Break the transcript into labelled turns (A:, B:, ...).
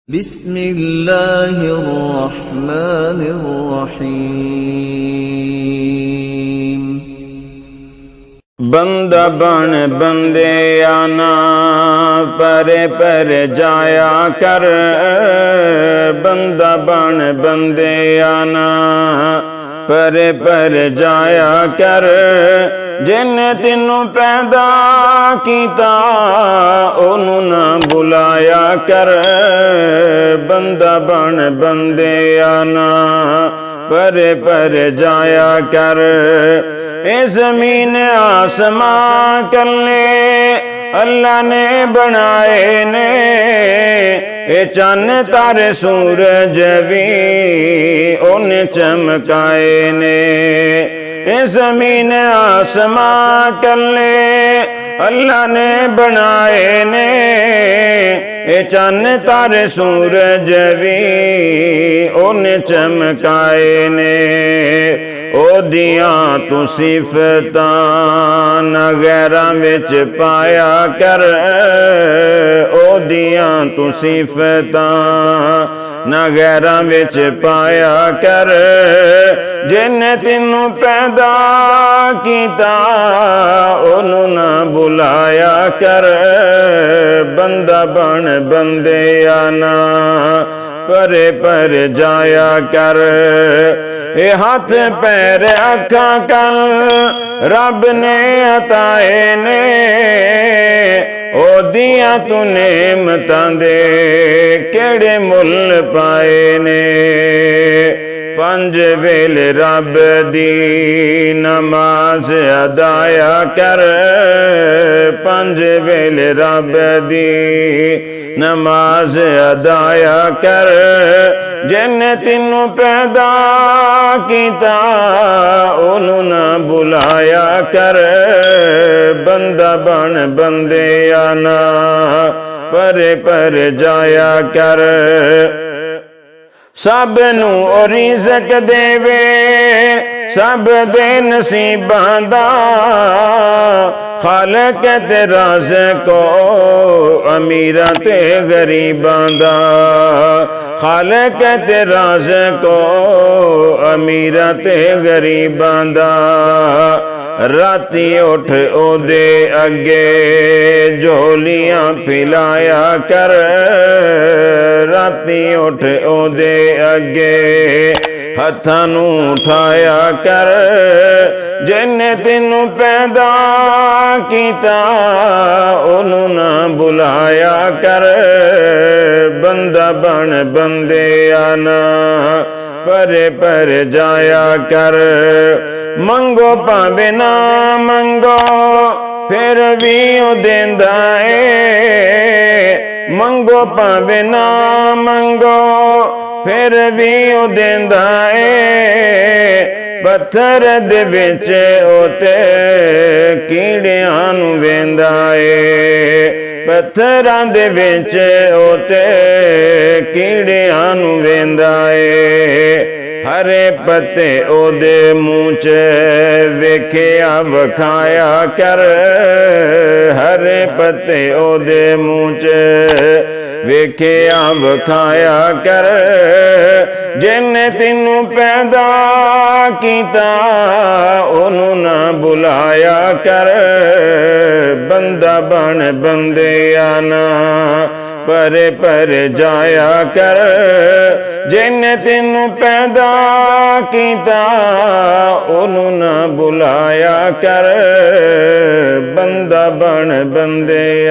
A: बिस्मिल्लाहिर्रहमानिर्रहीम।
B: बंदा बन बंदे आना परे परे जाया कर। बंदा बन बंदे आना परे परे जाया कर। जिन्ने तेनू पैदा कीता ओनू ना बुलाया कर। बंदा बन बंदे आना परे परे जाया कर। ए ज़मीन आसमां कल्ले अल्लाह ने बनाए ने। ए चन्न तारे सूरज भी ओने चमकाए ने। ए ज़मीन आसमां कल्ले अल्लाह ने बनाए ने। ए चन्न तारे सूरज भी ओने चमकाए ने। ओदियां तू सिफतां ना गैरां विच पाया कर। ओदियां तू सिफतां ना गैरां विच पाया कर। जिन्ने तेनू पैदा कीता ओनू ना बुलाया कर। बंदा बन बंदे आना परे परे जाया कर। ए हाथ पैर अखां कल रब ने अताए ने। ओदियां तू नेमतां दे केड़े मुल पाए ने। पंज वेले रब दी नमाज अदाया कर। पंज वेले रब दी नमाज अदाया कर। जिन्ने तेनू पैदा कीता ओनू ना बुलाया कर। बंदा बन बंदे आना परे परे जाया कर। सब नू ओ रिज़्क देवे सब दे नसीबां दा। खालक ते राज़िको अमीरां ते गरीबां दा। खालक ते राज़िको अमीरां ते गरीबां दा। राती उठ ओदे अगे झोलियां पिलाया कर। राती उठ ओदे अगे हत्थां नू उठाया कर। जिन्ने तेनू पैदा कीता ओनू ना बुलाया कर। बंदा बन बंदे आना परे परे जाया कर। मंगो भावे ना मंगो फिर भी ओ देंदा ए। मंगो भावे ना मंगो फिर भी ओ देंदा ए। पत्थर दे विच ओते कीड़ियां नू वेंदा ए। पत्थरां दे विच ओते कीड़ियां नू वेंदा ए। हरे पत्ते ओदे मुँह च वेखिया वखाया कर। हरे पत्ते ओदे मुँह च वेखिया वखाया कर। जिन्ने तेनू पैदा कीता ओनू ना बुलाया कर। बंदा बन बंदे आना परे परे जाया कर। जिन्ने तेनू पैदा कीता ओनू ना बुलाया कर। बंदा बन बंदे आ।